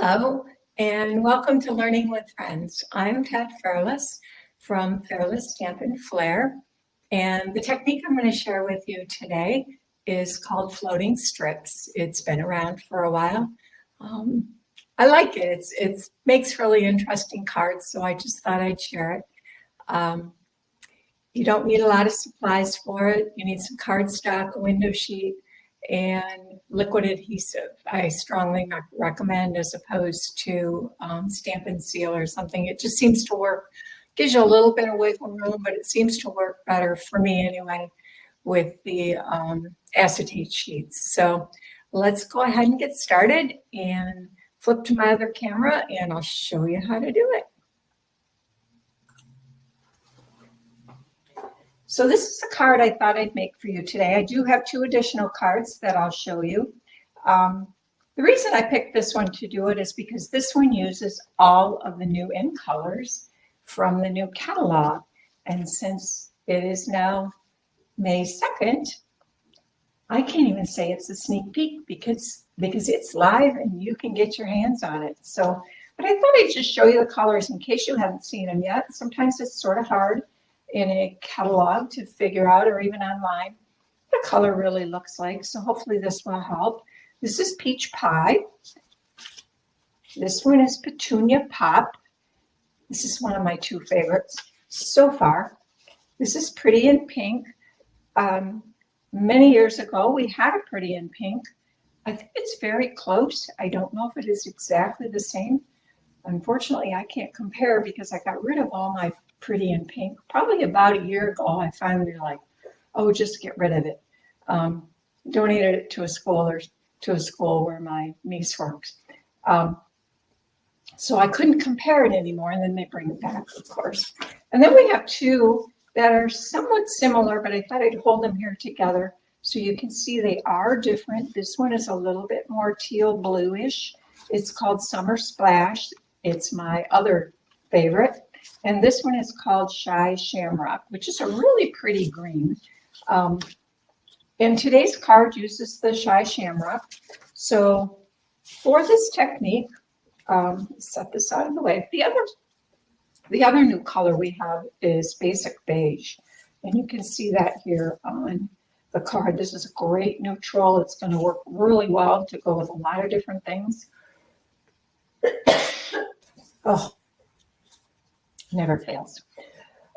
Hello, and welcome to Learning with Friends. I'm Ted Fairless from Fairless Stamp and Flair, and the technique I'm going to share with you today is called floating strips. It's been around for a while. I like it. It makes really interesting cards, so I just thought I'd share it. You don't need a lot of supplies for it. You need some cardstock, a window sheet, and liquid adhesive. I strongly recommend as opposed to Stamp and Seal or something. It just seems to work, gives you a little bit of wiggle room, but it seems to work better for me anyway with the acetate sheets. So let's go ahead and get started and flip to my other camera and I'll show you how to do it. So this is a card I thought I'd make for you today. I do have two additional cards that I'll show you. The reason I picked this one to do it is because this one uses all of the new in colors from the new catalog. And since it is now May 2nd, I can't even say it's a sneak peek because it's live and you can get your hands on it. So, but I thought I'd just show you the colors in case you haven't seen them yet. Sometimes it's sort of hard in a catalog to figure out, or even online, what the color really looks like. So hopefully this will help. This is Peach Pie. This one is Petunia Pop. This is one of my two favorites so far. This is Pretty in Pink. Many years ago, we had a Pretty in Pink. I think it's very close. I don't know if it is exactly the same. Unfortunately, I can't compare because I got rid of all my Pretty in Pink. Probably about a year ago, I finally like, oh, just get rid of it. Donated it to a school where my niece works. So I couldn't compare it anymore, and then they bring it back, of course. And then we have two that are somewhat similar, but I thought I'd hold them here together so you can see they are different. This one is a little bit more teal bluish. It's called Summer Splash. It's my other favorite. And this one is called Shy Shamrock, which is a really pretty green. And today's card uses the Shy Shamrock. So for this technique, set this out of the way. The other new color we have is Basic Beige. And you can see that here on the card. This is a great neutral. It's going to work really well to go with a lot of different things. Oh. Never fails.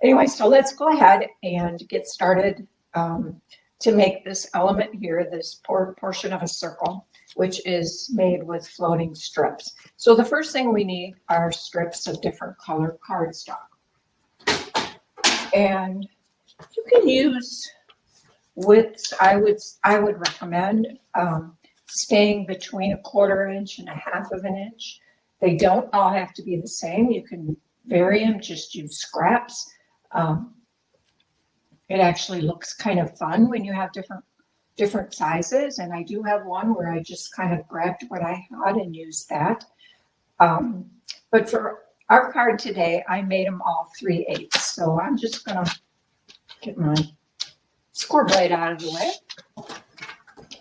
Anyway, so let's go ahead and get started to make this element here, this portion of a circle, which is made with floating strips. So the first thing we need are strips of different color cardstock. And you can use widths, I would recommend staying between 1/4 inch and 1/2 inch. They don't all have to be the same. You can vary them, just use scraps. It actually looks kind of fun when you have different sizes, and I do have one where I just kind of grabbed what I had and used that. But for our card today, I made them all 3/8. So I'm just gonna get my score blade out of the way.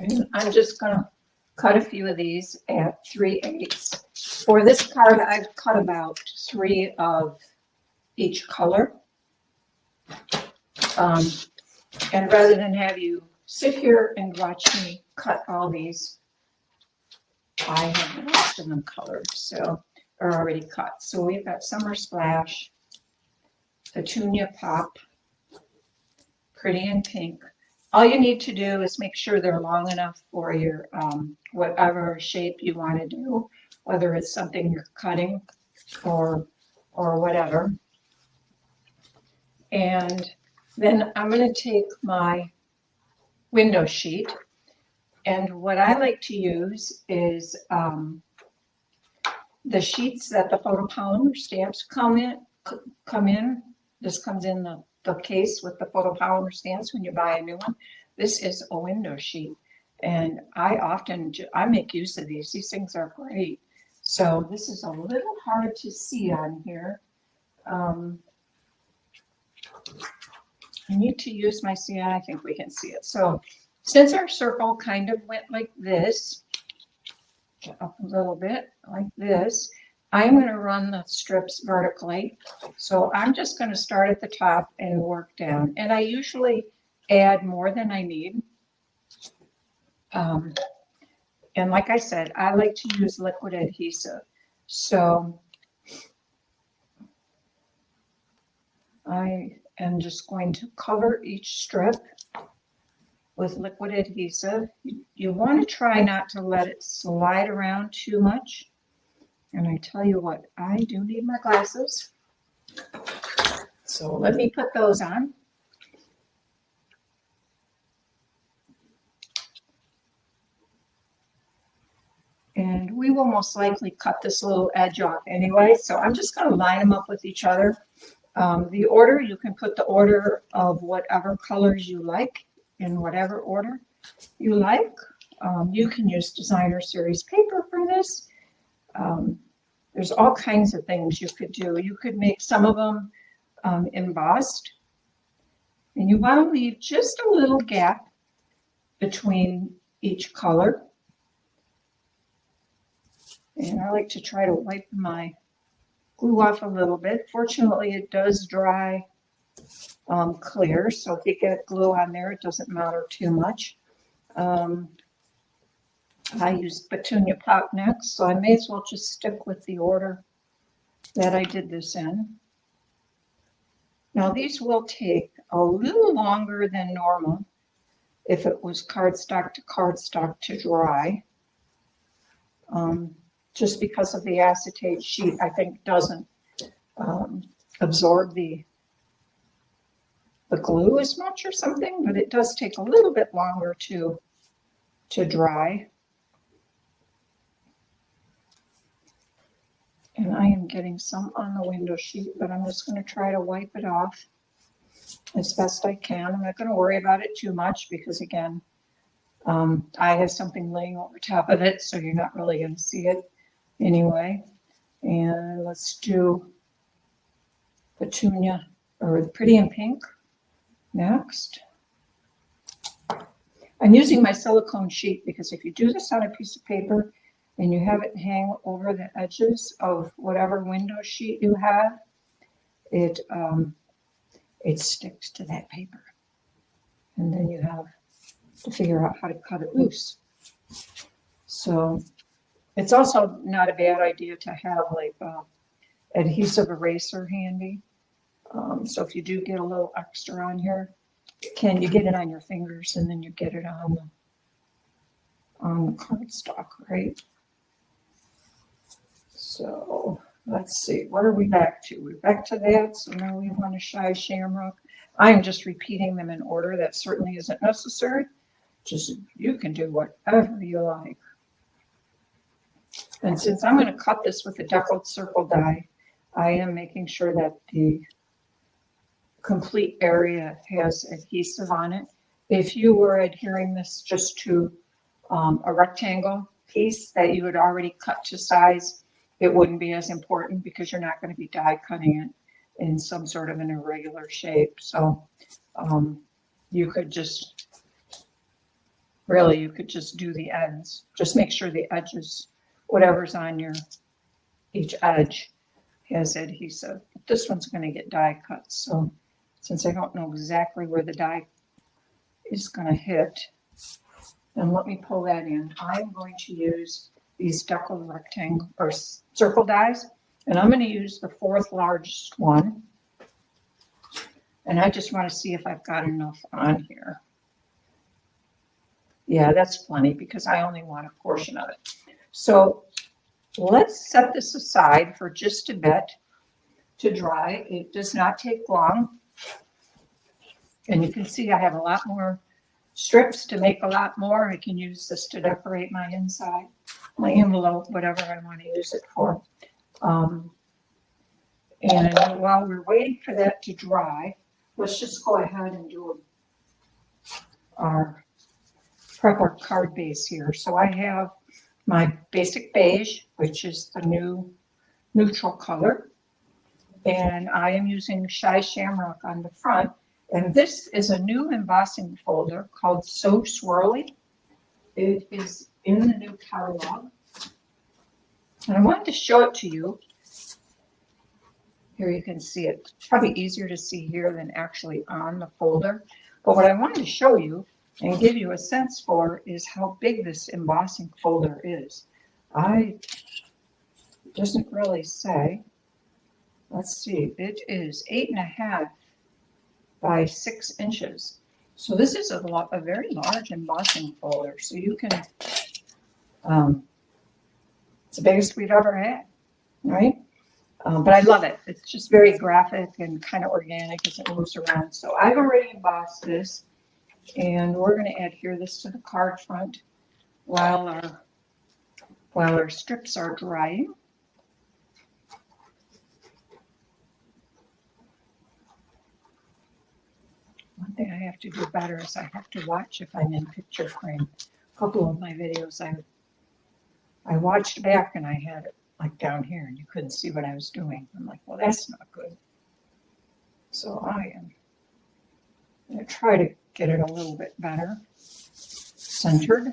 And I'm just gonna cut a few of these at 3/8. For this card, I've cut about 3 of each color. And rather than have you sit here and watch me cut all these, I have the rest of them colored, so are already cut. So we've got Summer Splash, Petunia Pop, Pretty in Pink. All you need to do is make sure they're long enough for your whatever shape you want to do, whether it's something you're cutting or whatever. And then I'm going to take my window sheet, and what I like to use is the sheets that the photopolymer stamps come in. This comes in the case with the photopolymer stamps when you buy a new one. This is a window sheet, and I make use of these. These things are great. So this is a little hard to see on here. I need to use my I think we can see it. So since our circle kind of went like this, up a little bit like this. I'm going to run the strips vertically. So I'm just going to start at the top and work down. And I usually add more than I need. And like I said, I like to use liquid adhesive. So I am just going to cover each strip with liquid adhesive. You want to try not to let it slide around too much. And I tell you what, I do need my glasses. So let me put those on. And we will most likely cut this little edge off anyway. So I'm just going to line them up with each other. The order, you can put the order of whatever colors you like in whatever order you like. You can use designer series paper for this. There's all kinds of things you could do. You could make some of them embossed. And you want to leave just a little gap between each color. And I like to try to wipe my glue off a little bit. Fortunately, it does dry clear, so if you get glue on there, it doesn't matter too much. I used Petunia Pop next, so I may as well just stick with the order that I did this in. Now these will take a little longer than normal if it was cardstock to dry. Just because of the acetate sheet, I think doesn't absorb the glue as much or something, but it does take a little bit longer to dry. And I am getting some on the window sheet, but I'm just going to try to wipe it off as best I can. I'm not going to worry about it too much because, again, I have something laying over top of it, so you're not really going to see it anyway. And let's do Petunia, or Pretty in Pink next. I'm using my silicone sheet because if you do this on a piece of paper and you have it hang over the edges of whatever window sheet you have, it sticks to that paper. And then you have to figure out how to cut it loose. So it's also not a bad idea to have like adhesive eraser handy. So if you do get a little extra on here, you get it on your fingers and then you get it on the cardstock, right? So let's see, what are we back to? We're back to that, so now we want a Shy Shamrock. I'm just repeating them in order. That certainly isn't necessary. Just you can do whatever you like. And since I'm going to cut this with a deckled circle die, I am making sure that the complete area has adhesive on it. If you were adhering this just to a rectangle piece that you had already cut to size, it wouldn't be as important because you're not going to be die cutting it in some sort of an irregular shape. So you could just do the ends. Just make sure the edges, whatever's on each edge has adhesive. But this one's going to get die cut. So since I don't know exactly where the die is going to hit, then let me pull that in. I'm going to use these deckled rectangle or circle dies, and I'm going to use the fourth largest one. And I just want to see if I've got enough on here. Yeah, that's plenty because I only want a portion of it. So let's set this aside for just a bit to dry. It does not take long. And you can see I have a lot more strips to make a lot more. I can use this to decorate my inside, my envelope, whatever I want to use it for. And while we're waiting for that to dry, let's just go ahead and do our prep our card base here. So I have my basic beige, which is the new neutral color. And I am using Shy Shamrock on the front. And this is a new embossing folder called So Swirly. It is in the new catalog. And I wanted to show it to you. Here you can see it. It's probably easier to see here than actually on the folder. But what I wanted to show you and give you a sense for is how big this embossing folder is. It doesn't really say. Let's see, it is 8.5 by 6 inches. So this is a very large embossing folder. So you can, it's the biggest we've ever had, right? But I love it. It's just very graphic and kind of organic as it moves around. So I've already embossed this, and we're going to adhere this to the card front while our strips are drying. One thing I have to do better is I have to watch if I'm in picture frame. A couple of my videos I watched back and I had it like down here and you couldn't see what I was doing. I'm like, well, that's not good. So I am going to try to get it a little bit better centered.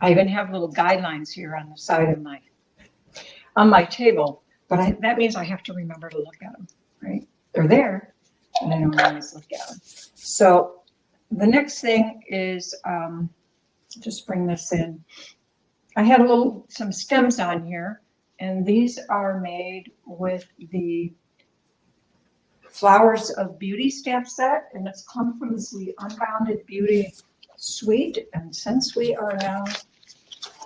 I even have little guidelines here on the side of my table, but that means I have to remember to look at them, right? They're there, and I don't always look at them. So the next thing is, just bring this in. I had some stems on here, and these are made with the Flowers of Beauty stamp set, and it's come from the Unbounded Beauty suite. And since we are now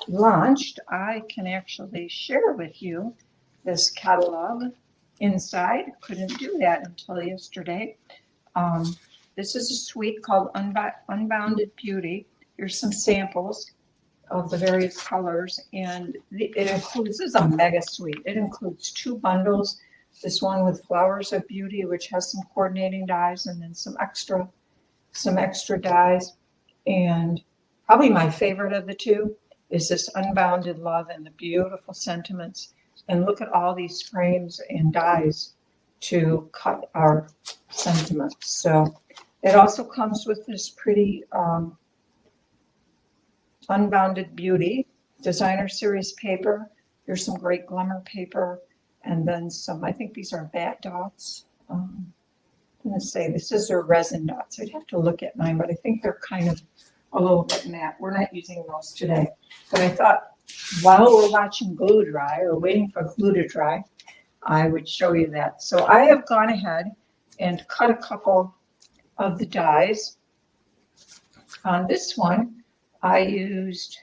launched, I can actually share with you this catalog inside. Couldn't do that until yesterday. This is a suite called Unbounded Beauty. Here's some samples of the various colors, and it includes, this is a mega suite. It includes 2 bundles. This one with Flowers of Beauty, which has some coordinating dies, and then some extra dies. And probably my favorite of the 2 is this Unbounded Love and the Beautiful Sentiments. And look at all these frames and dies to cut our sentiments. So it also comes with this pretty Unbounded Beauty designer series paper. Here's some great glimmer paper, and then some, I think these are bat dots. I'm going to say this is their resin dots. I'd have to look at mine, but I think they're kind of a little bit matte. We're not using those today. But I thought while we're watching glue dry or waiting for glue to dry, I would show you that. So I have gone ahead and cut a couple of the dies. On this one, I used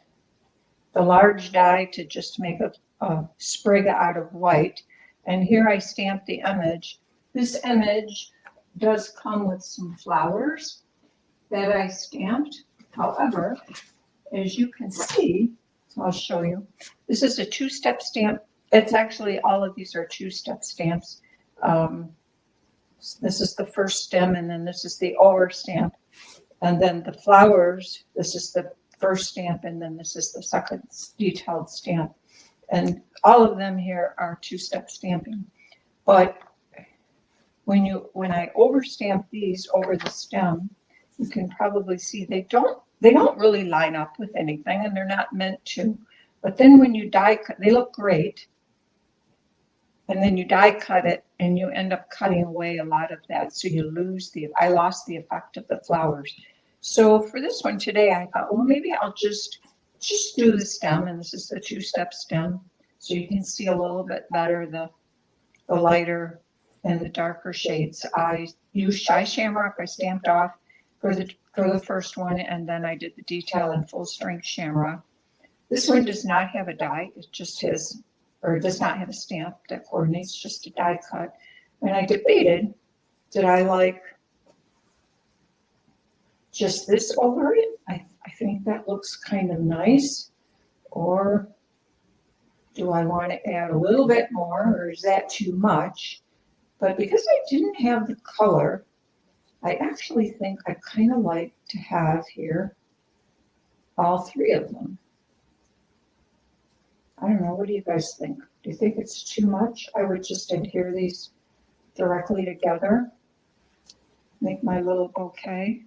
the large die to just make a sprig out of white. And here I stamped the image. This image does come with some flowers that I stamped. However, as you can see, so I'll show you, this is a 2-step stamp. It's actually, all of these are 2-step stamps. This is the first stem, and then this is the over stamp. And then the flowers, this is the first stamp, and then this is the second detailed stamp. And all of them here are 2-step stamping. But when I overstamp these over the stem, you can probably see they don't really line up with anything, and they're not meant to. But then when you die cut, they look great. And then you die cut it, and you end up cutting away a lot of that. So you lose I lost the effect of the flowers. So for this one today, I thought, well, maybe I'll just do the stem, and this is the 2-step stem. So you can see a little bit better the lighter and the darker shades. I used Shy Shamrock. I stamped off for the first one, and then I did the detail in Full Strength Shamrock. This one does not have a die. It just has, or it does not have a stamp that coordinates, just a die cut. And I debated, did I like just this over it? I think that looks kind of nice. Or do I want to add a little bit more, or is that too much? But because I didn't have the color, I actually think I kind of like to have here all 3 of them. I don't know, what do you guys think? Do you think it's too much? I would just adhere these directly together, make my little bouquet.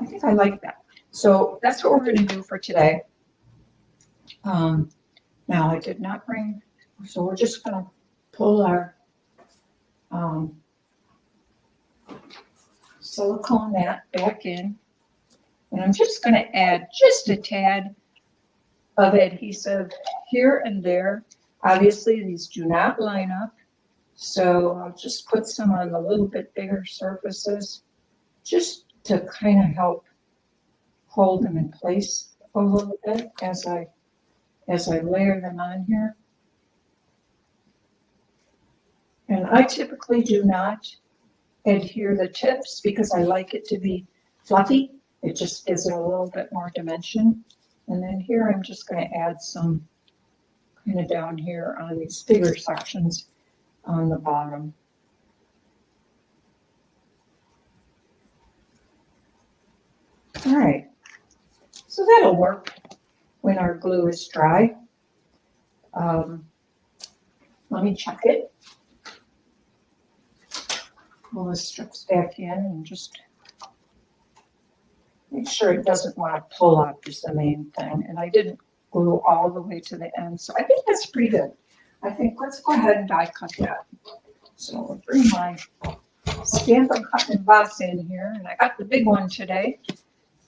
I think I like that. So that's what we're going to do for today. Now I did not bring, so we're just going to pull our silicone mat back in. And I'm just going to add just a tad of adhesive here and there. Obviously, these do not line up. So I'll just put some on the little bit bigger surfaces just to kind of help hold them in place a little bit as I layer them on here. And I typically do not adhere the tips because I like it to be fluffy. It just gives it a little bit more dimension. And then here I'm just going to add some kind of down here on these bigger sections on the bottom. All right, so that'll work when our glue is dry. Let me check it. Pull the strips back in and just make sure it doesn't want to pull up is the main thing. And I didn't glue all the way to the end, so I think that's pretty good. I think let's go ahead and die cut that. So I'll bring my Stampin' Cut box in here, and I got the big one today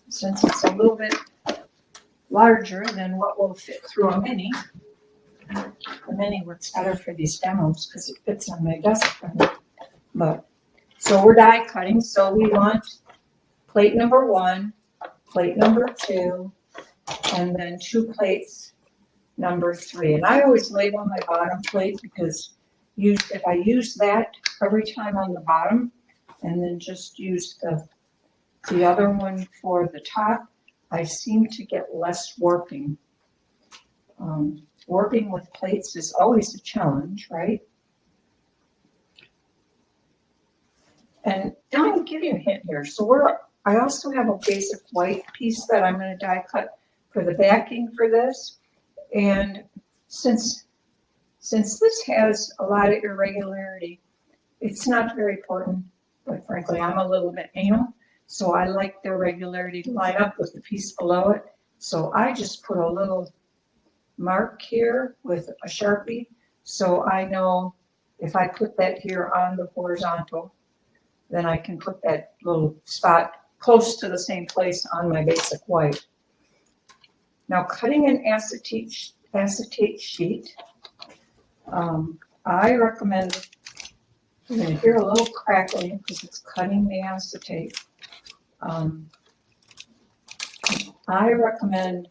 since it's a little bit larger than what will fit through a mini. The mini works better for these demos because it fits on my desk better. But so we're die cutting, so we want plate number 1, plate number 2, and then 2 plates number 3. And I always label my bottom plate because if I use that every time on the bottom and then just use the other one for the top, I seem to get less warping. Warping with plates is always a challenge, right? And I'm going to give you a hint here. So I also have a basic white piece that I'm going to die cut for the backing for this. And since this has a lot of irregularity, it's not very important, but frankly, I'm a little bit anal. So I like the irregularity to line up with the piece below it. So I just put a little mark here with a Sharpie. So I know if I put that here on the horizontal, then I can put that little spot close to the same place on my basic white. Now cutting an acetate sheet, I recommend, you're going to hear a little crackling because it's cutting the acetate. I recommend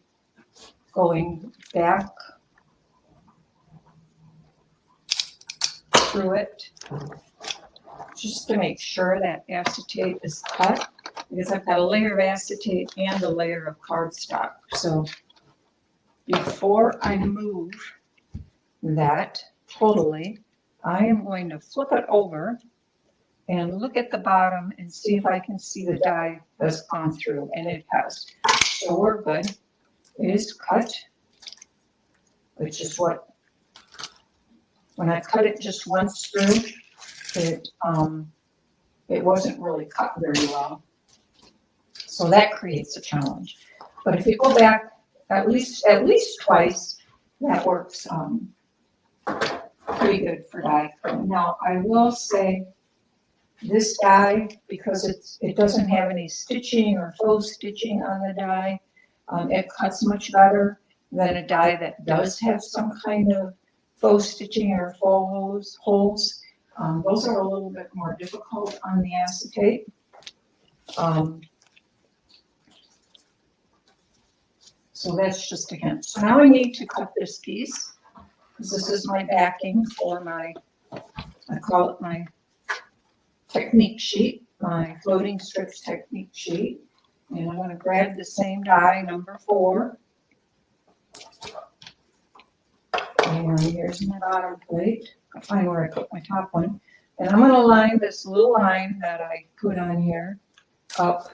going back through it just to make sure that acetate is cut, because I've got a layer of acetate and a layer of cardstock. So before I move that totally, I am going to flip it over and look at the bottom and see if I can see the die that's gone through, and it has. So we're good. It is cut, which is what, when I cut it just once through, it wasn't really cut very well. So that creates a challenge. But if you go back at least twice, that works pretty good for die cutting. Now I will say this die, because it doesn't have any stitching or faux stitching on the die, it cuts much better than a die that does have some kind of faux stitching or faux holes. Those are a little bit more difficult on the acetate. So that's just a hint. So now I need to cut this piece, because this is my backing for my, I call it my technique sheet, my floating strips technique sheet. And I'm going to grab the same die, number 4. And here's my bottom plate. I'll find where I put my top one. And I'm going to line this little line that I put on here up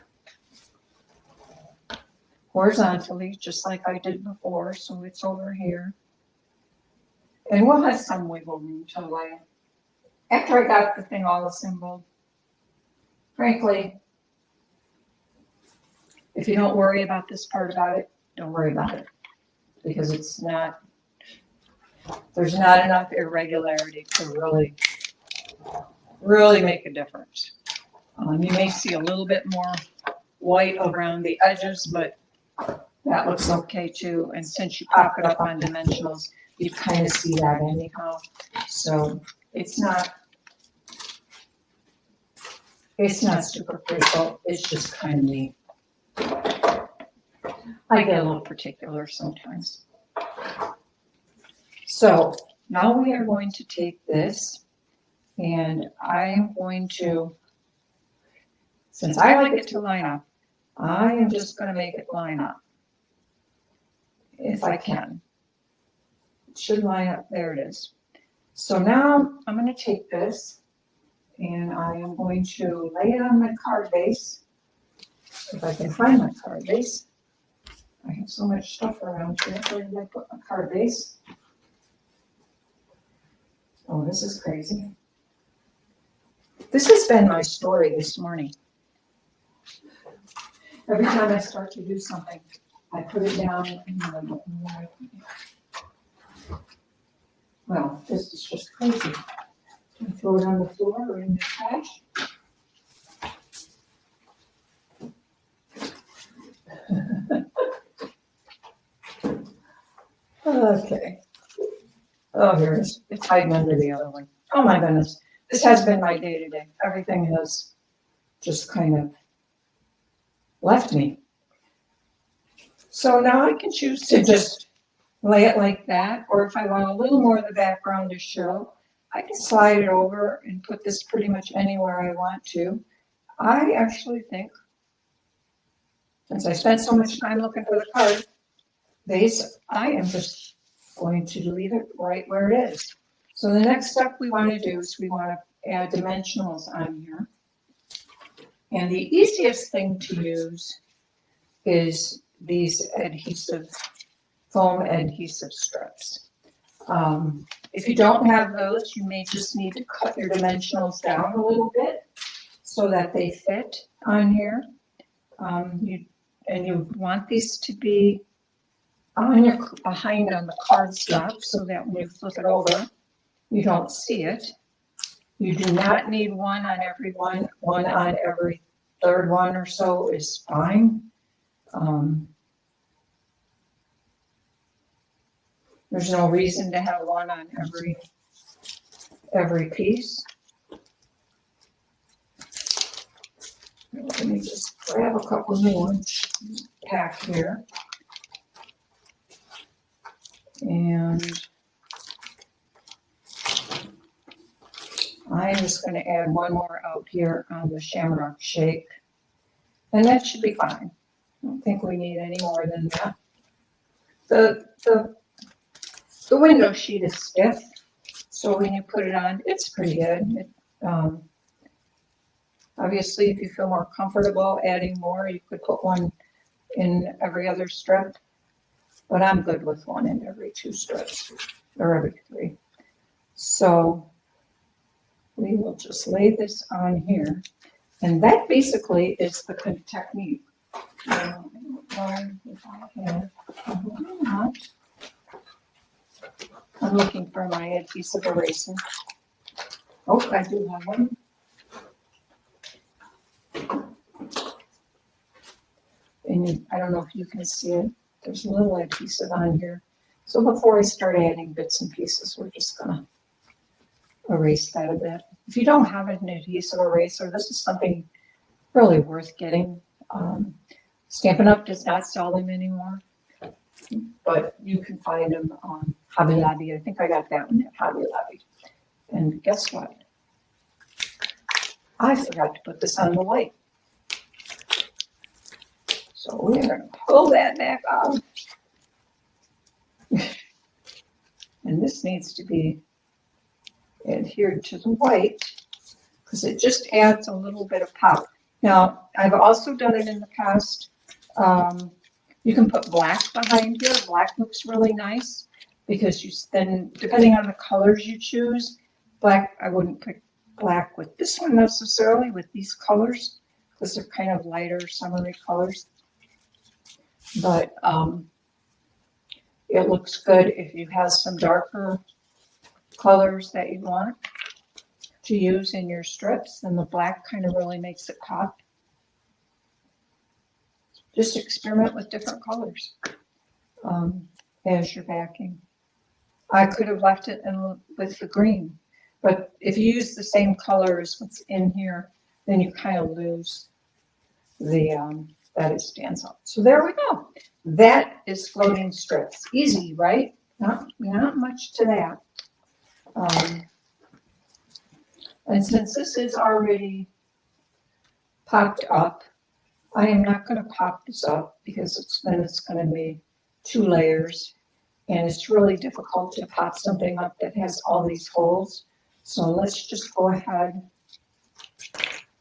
horizontally, just like I did before. So it's over here. And we'll have some wiggle room to lay. After I got the thing all assembled, frankly, If you don't worry about this part about it, don't worry about it. Because it's not, there's not enough irregularity to really make a difference. You may see a little bit more white around the edges, but that looks okay too. And since you pop it up on dimensionals, you kind of see that anyhow. So it's not superficial, it's just kind of neat. I get a little particular sometimes. So now we are going to take this and I'm going to, since I like it to line up, I am just going to make it line up. If I can. It should line up, there it is. So now I'm going to take this and I am going to lay it on my card base. If I can find my card base. I have so much stuff around here. Where did I put my card base? Oh, this is crazy. This has been my story this morning. Every time I start to do something, I put it down and I don't know where I put it. Well, this is just crazy. I throw it on the floor or in the trash. Okay. Oh, here it is. It's hiding under the other one. Oh my goodness. This has been my day to day. Everything has just kind of left me. So now I can choose to just lay it like that, or if I want a little more of the background to show, I can slide it over and put this pretty much anywhere I want to. I actually think, since I spent so much time looking for the card base, I am just going to leave it right where it is. So the next step we want to do is we want to add dimensionals on here. And the easiest thing to use is these foam adhesive strips. If you don't have those, you may just need to cut your dimensionals down a little bit so that they fit on here. You want these to be behind on the cardstock so that when you flip it over, you don't see it. You do not need one on every one. One on every third one or so is fine. There's no reason to have one on every piece. Let me just grab a couple new ones, pack here. And I'm just going to add one more out here on the shamrock shake. And that should be fine. I don't think we need any more than that. The window sheet is stiff, so when you put it on, it's pretty good. Obviously, if you feel more comfortable adding more, you could put one in every other strip, but I'm good with one in every 2 strips, or every 3. So we will just lay this on here, and that basically is the technique. I'm looking for my adhesive eraser. Oh, I do have one. And I don't know if you can see it. There's a little adhesive on here. So before I start adding bits and pieces, we're just gonna erase that a bit. If you don't have an adhesive eraser, this is something really worth getting. Stampin' Up! Does not sell them anymore, but you can find them on Hobby Lobby. I think I got that one at Hobby Lobby. And guess what? I forgot to put this on the white. So we're going to pull that back off. And this needs to be adhered to the white because it just adds a little bit of pop. Now, I've also done it in the past. You can put black behind here. Black looks really nice because you then, depending on the colors you choose, black, I wouldn't pick black with this one necessarily, with these colors, because they're kind of lighter, summery colors. but it looks good if you have some darker colors that you want to use in your strips, and the black kind of really makes it pop. Just experiment with different colors as you're backing. I could have left it with the green, but if you use the same color as what's in here, then you kind of lose the that it stands out. So there we go. That is floating strips. Easy, right? Not much to that. And since this is already popped up, I am not going to pop this up because it's going to be 2 layers, and it's really difficult to pop something up that has all these holes. So let's just go ahead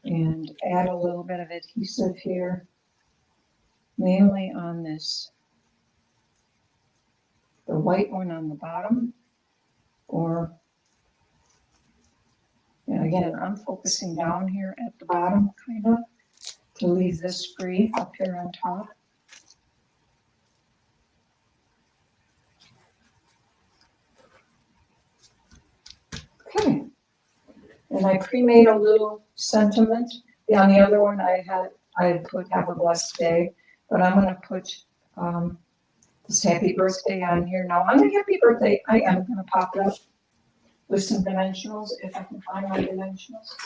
and add a little bit of adhesive here, mainly on this, the white one on the bottom, and again, I'm focusing down here at the bottom, kind of, to leave this free up here on top. Okay, and I pre-made a little sentiment. On the other one, I put "Have a blessed day," but I'm going to put this "Happy Birthday" on here. Now, on the "Happy Birthday," I am going to pop it up with some dimensionals, if I can find my dimensionals.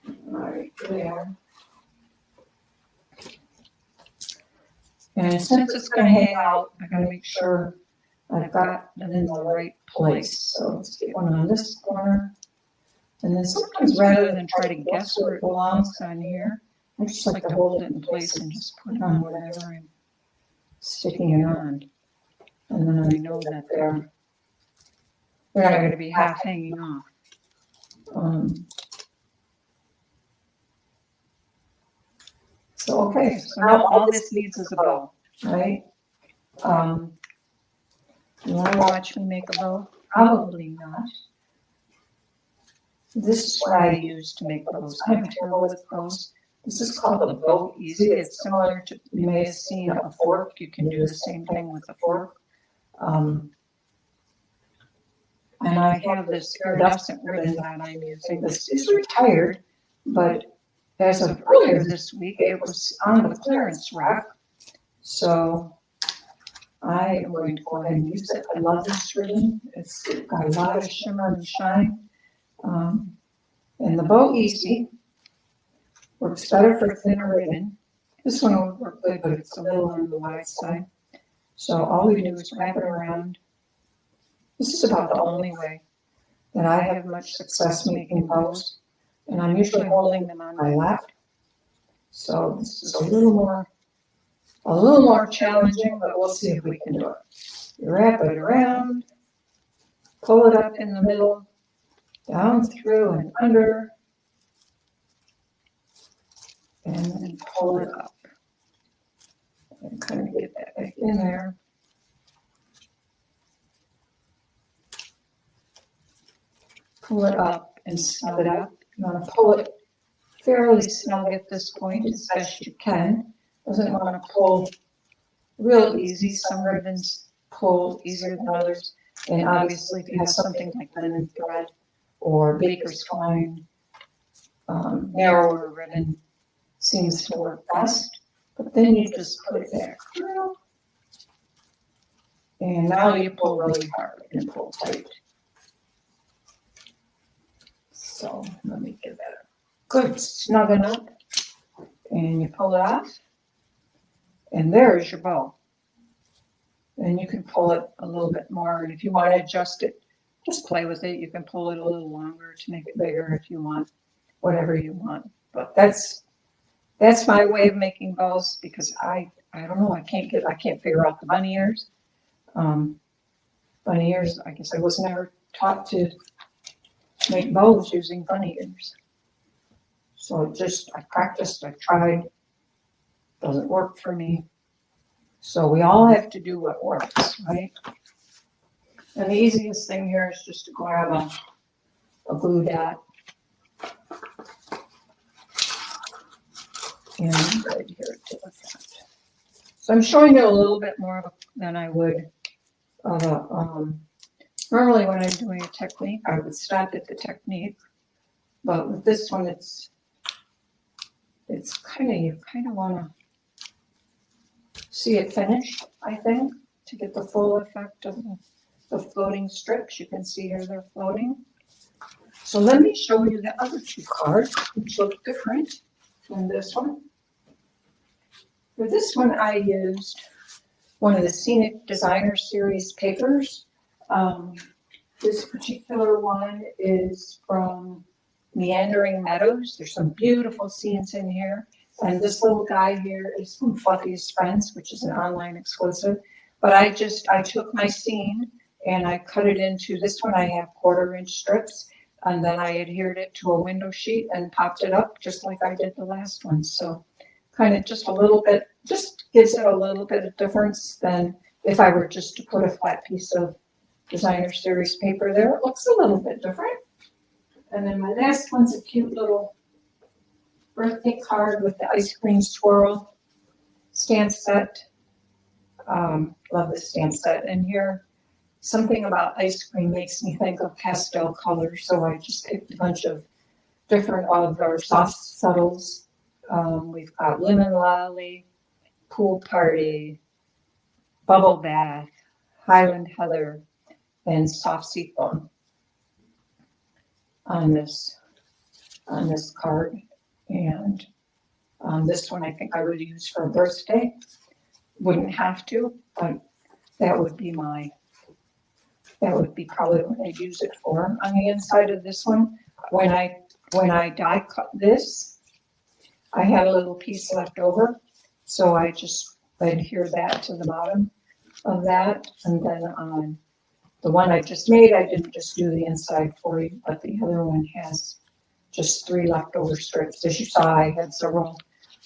All right, there. And since it's going to hang out, I got to make sure I've got it in the right place. So let's get one on this corner. And then sometimes rather than try to guess where it belongs on here, I just like to hold it in place and just put it on whatever I'm sticking it on. And then I know that they're not going to be half hanging off. So now all this needs is a bow, right? You want to watch me make a bow? Probably not. This is what I use to make bows. I'm terrible with bows. This is called a bow easy. It's similar to, you may have seen a fork. You can do the same thing with a fork. And I have this iridescent ribbon that I'm using. This is retired, but as of earlier this week, it was on the clearance rack. So I am going to go ahead and use it. I love this ribbon. It's got a lot of shimmer and shine. And the Bow Easy works better for thinner ribbon. This one would work good, but it's a little on the wide side. So all we do is wrap it around. This is about the only way that I have much success making bows. And I'm usually holding them on my lap. So this is a little more challenging, but we'll see if we can do it. You wrap it around, pull it up in the middle, down through and under, and then pull it up. And kind of get that back in there. Pull it up and snug it up. You want to pull it fairly snug at this point as best you can. Doesn't want to pull real easy. Some ribbons pull easier than others. And obviously, if you have something like linen thread or baker's twine, narrower ribbon seems to work best. But then you just put it back through. And now you pull really hard and pull tight. So let me get that good snugging up. And you pull it off. And there's your bow. And you can pull it a little bit more. And if you want to adjust it, just play with it. You can pull it a little longer to make it bigger if you want, whatever you want. But that's my way of making bows, because I don't know, I can't figure out the bunny ears. Bunny ears, I guess I was never taught to make bows using bunny ears. So I practiced, I tried, doesn't work for me. So we all have to do what works, right? And the easiest thing here is just to grab a glue dot and red here to the front. So I'm showing you a little bit more than I would normally when I'm doing a technique. I would stop at the technique, but with this one, it's kind of, you kind of want to see it finished, I think, to get the full effect of the floating strips. You can see here they're floating. So let me show you the other two cards, which look different than this one. For this one, I used one of the Scenic Designer Series papers. This particular one is from Meandering Meadows. There's some beautiful scenes in here. And this little guy here is from Fluffy's Friends, which is an online exclusive. But I took my scene and I cut it into, this one I have 1/4-inch strips, and then I adhered it to a window sheet and popped it up just like I did the last one. So kind of just a little bit, just gives it a little bit of difference than if I were just to put a flat piece of Designer Series paper there. It looks a little bit different. And then my last one's a cute little birthday card with the ice cream swirl stamp set. Love the stamp set. And here, something about ice cream makes me think of pastel colors. So I just picked a bunch of different of our soft subtles. We've got Lemon Lolly, Pool Party, Bubble Bath, Highland Heather, and Soft Seafoam on this card. And this one I think I would use for a birthday. Wouldn't have to, but that would be probably what I'd use it for. On the inside of this one, when I die cut this, I had a little piece left over, so I just adhere that to the bottom of that. And then on the one I just made, I didn't just do the inside for you, but the other one has just 3 leftover strips. As you saw, I had several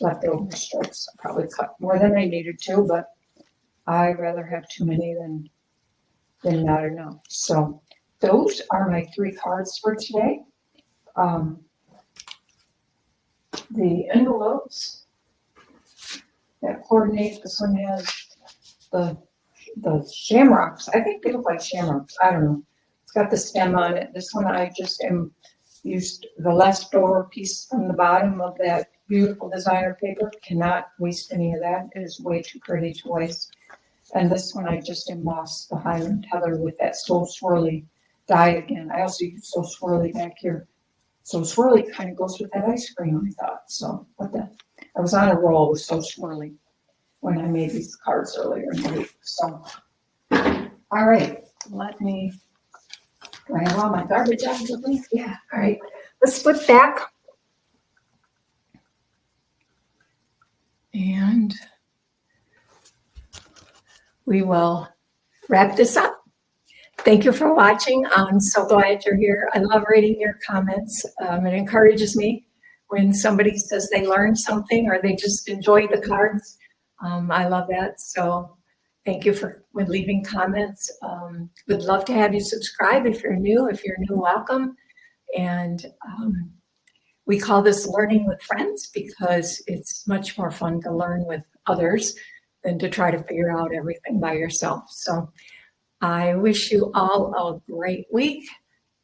leftover strips. I probably cut more than I needed to, but I'd rather have too many than not enough. So those are my 3 cards for today. The envelopes that coordinate, this one has the shamrocks. I think they look like shamrocks. I don't know. It's got the stem on it. This one I just used the leftover piece from the bottom of that beautiful designer paper. Cannot waste any of that. It is way too pretty to waste. And this one I just embossed the Highland Heather with that So Swirly die again. I also use So Swirly back here. So Swirly kind of goes with that ice cream, I thought. So I was on a roll with So Swirly when I made these cards earlier in the week. So, all right, do I have all my garbage out with me? Yeah, all right. Let's flip back. And we will wrap this up. Thank you for watching. I'm so glad you're here. I love reading your comments. It encourages me when somebody says they learned something or they just enjoy the cards. I love that. So thank you for leaving comments. Would love to have you subscribe if you're new. If you're new, welcome. And we call this Learning with Friends because it's much more fun to learn with others than to try to figure out everything by yourself. So I wish you all a great week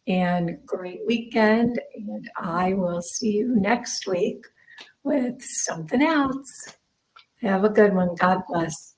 and great weekend, and I will see you next week with something else. Have a good one. God bless.